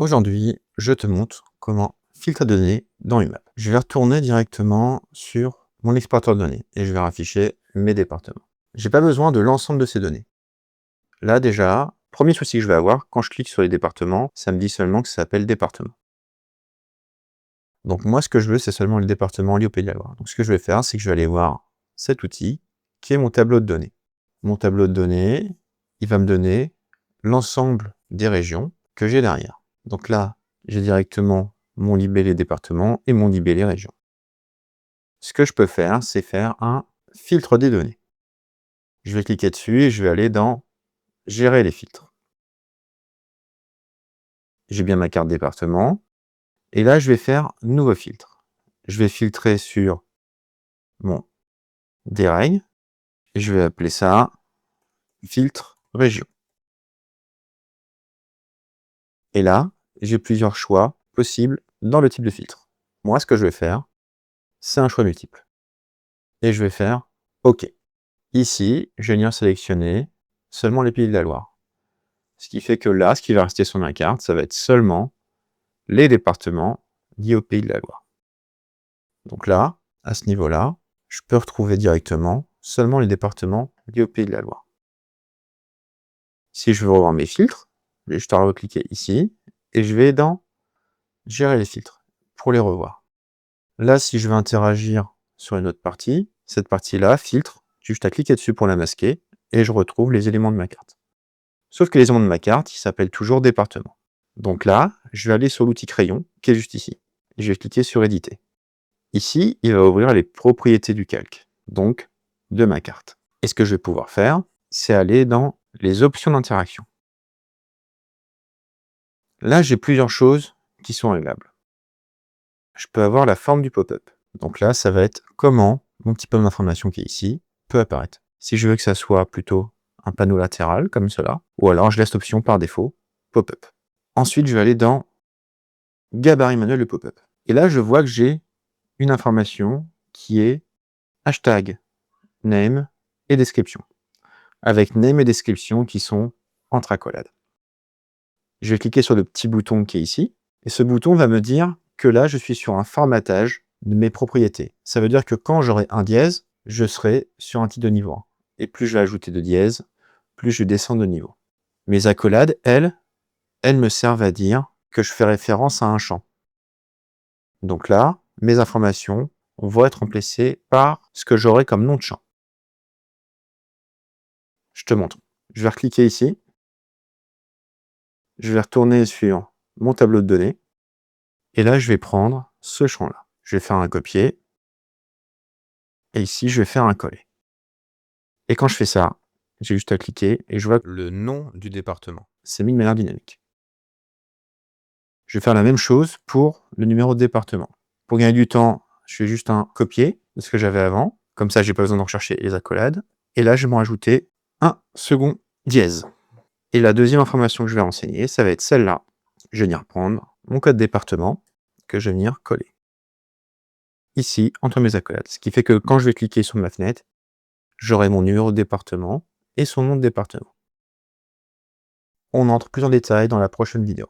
Aujourd'hui, je te montre comment filtrer des données dans UMAP. Je vais retourner directement sur mon explorateur de données et je vais rafficher mes départements. J'ai pas besoin de l'ensemble de ces données. Là déjà, premier souci que je vais avoir, quand je clique sur les départements, ça me dit seulement que ça s'appelle département. Donc moi, ce que je veux, c'est seulement le département lié au Pays de la Loire. Donc ce que je vais faire, c'est que je vais aller voir cet outil qui est mon tableau de données. Mon tableau de données, il va me donner l'ensemble des régions que j'ai derrière. Donc là, j'ai directement mon libellé département et mon libellé région. Ce que je peux faire, c'est faire un filtre des données. Je vais cliquer dessus et je vais aller dans gérer les filtres. J'ai bien ma carte département. Et là, je vais faire nouveau filtre. Je vais filtrer sur mon DREG et je vais appeler ça filtre région. Et là, j'ai plusieurs choix possibles dans le type de filtre. Moi, ce que je vais faire, c'est un choix multiple. Et je vais faire OK. Ici, je vais venir sélectionner seulement les Pays de la Loire. Ce qui fait que là, ce qui va rester sur ma carte, ça va être seulement les départements liés au Pays de la Loire. Donc là, à ce niveau-là, je peux retrouver directement seulement les départements liés au Pays de la Loire. Si je veux revoir mes filtres, je vais juste à recliquer ici et je vais dans gérer les filtres pour les revoir. Là, si je veux interagir sur une autre partie, cette partie-là, filtre, j'ai juste à cliquer dessus pour la masquer et je retrouve les éléments de ma carte. Sauf que les éléments de ma carte, ils s'appellent toujours département. Donc là, je vais aller sur l'outil crayon qui est juste ici. Et je vais cliquer sur éditer. Ici, il va ouvrir les propriétés du calque, donc de ma carte. Et ce que je vais pouvoir faire, c'est aller dans les options d'interaction. Là, j'ai plusieurs choses qui sont réglables. Je peux avoir la forme du pop-up. Donc là, ça va être comment mon petit panneau d'information qui est ici peut apparaître. Si je veux que ça soit plutôt un panneau latéral, comme cela, ou alors je laisse l'option par défaut, pop-up. Ensuite, je vais aller dans gabarit manuel de pop-up. Et là, je vois que j'ai une information qui est hashtag, name et description. Avec name et description qui sont entre accolades. Je vais cliquer sur le petit bouton qui est ici. Et ce bouton va me dire que là, je suis sur un formatage de mes propriétés. Ça veut dire que quand j'aurai un dièse, je serai sur un titre de niveau 1. Et plus je vais ajouter de dièse, plus je descends de niveau. Mes accolades, elles me servent à dire que je fais référence à un champ. Donc là, mes informations vont être remplacées par ce que j'aurai comme nom de champ. Je te montre. Je vais recliquer ici. Je vais retourner sur mon tableau de données. Et là, je vais prendre ce champ-là. Je vais faire un copier. Et ici, je vais faire un coller. Et quand je fais ça, j'ai juste à cliquer et je vois le nom du département. C'est mis de manière dynamique. Je vais faire la même chose pour le numéro de département. Pour gagner du temps, je fais juste un copier de ce que j'avais avant. Comme ça, j'ai pas besoin de rechercher les accolades. Et là, je vais m'en rajouter un second dièse. Et la deuxième information que je vais renseigner, ça va être celle-là. Je vais venir prendre mon code département que je vais venir coller ici entre mes accolades. Ce qui fait que quand je vais cliquer sur ma fenêtre, j'aurai mon numéro de département et son nom de département. On entre plus en détail dans la prochaine vidéo.